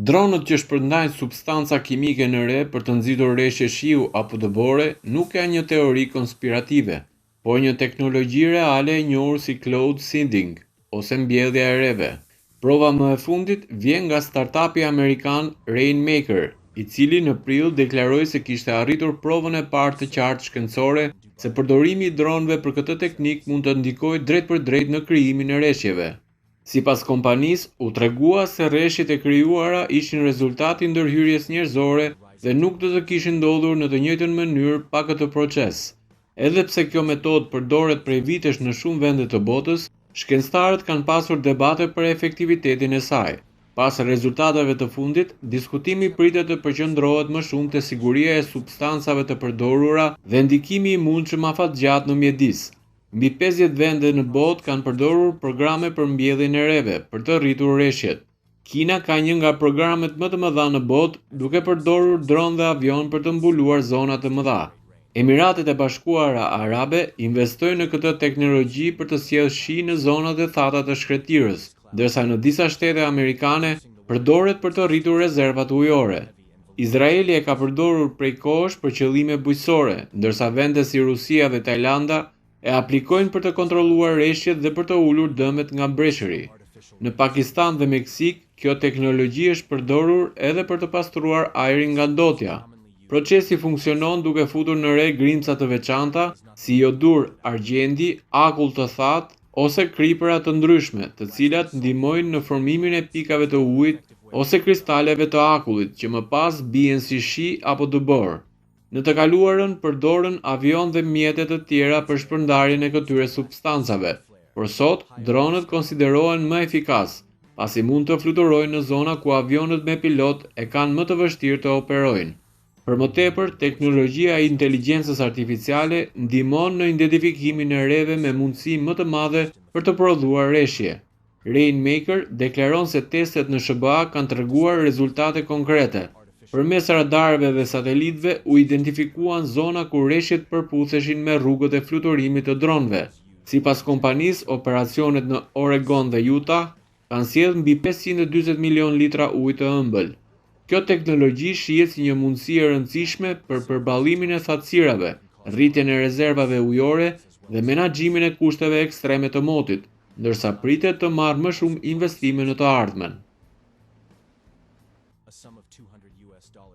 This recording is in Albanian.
Dronët që shpërndajnë substanca kimike në re për të nxitur reshje shiu apo dëbore nuk janë një teori konspirative, por një teknologji reale e njohur si cloud seeding ose mbjellja e reve. Prova më e fundit vjen nga startupi amerikan Rainmaker, i cili në prill deklaroi se kishte arritur provën e parë të qartë shkencore se përdorimi i dronëve për këtë teknik mund të ndikojë drejt për drejt në krijimin e reshjeve. Sipas kompanisë, u tregua se rreshjet e krijuara ishin rezultati ndërhyrjes njerëzore dhe nuk do të kishin ndodhur në të njëjtën mënyrë pa këtë proces. Edhe pse kjo metodë përdoret prej vitesh në shumë vende të botës, shkencëtarët kanë pasur debate për efektivitetin e saj. Pas rezultateve të fundit, diskutimi pritet të përqendrohet më shumë te siguria e substancave të përdorura dhe ndikimi i mundshëm afatgjatë në mjedis. Mbi 50 vende në botë kanë përdorur programe për mbjelljen e reve për të rritur reshjet. Kina ka një nga programet më të mëdha në botë, duke përdorur dronë dhe avion për të mbuluar zona të mëdha. Emiratet e Bashkuara Arabe investojnë në këtë teknologji për të sjellë shi në zonat e thata të shkretirës, ndërsa në disa shtete amerikane përdoret për të rritur rezervat ujore. Izraeli e ka përdorur prej kohësh për qëllime bujqësore, ndërsa vende si Rusia dhe Tajlanda e aplikojnë për të kontrolluar reshjet dhe për të ulur dëmet nga breshëri. Në Pakistan dhe Meksik, kjo teknologji është përdorur edhe për të pastruar ajrin nga ndotja. Procesi funksionon duke futur në re grimca të veçanta, si jodur argjendi, akull të thatë ose kripëra të ndryshme, të cilat ndihmojnë në formimin e pikave të ujit ose kristaleve të akullit, që më pas bien si shi apo dëbor. Në të kaluarën përdorën avion dhe mjete të tjera për shpërndarjen e këtyre substancave, por sot dronët konsiderohen më efikas, pasi mund të fluturojnë në zona ku avionët me pilot e kanë më të vështirë të operojnë. Për më tepër, teknologjia e inteligjencës artificiale ndihmon në identifikimin e reve me mundësi më të madhe për të prodhuar reshje. Rainmaker deklaron se testet në SBA kanë treguar rezultate konkrete. Përmes radarëve dhe satelitëve u identifikuan zona ku reshjet përputheshin me rrugët e fluturimit të dronëve. Sipas kompanisë, operacionet në Oregon dhe Utah kanë sjellë mbi 540 milion litra ujë të ëmbël. Kjo teknologji shihet si një mundësi e rëndësishme për përballimin e thatësirave, rritjen e rezervave ujore dhe menaxhimin e kushteve ekstreme të motit, ndërsa pritet të marrë më shumë investime në të ardhmen.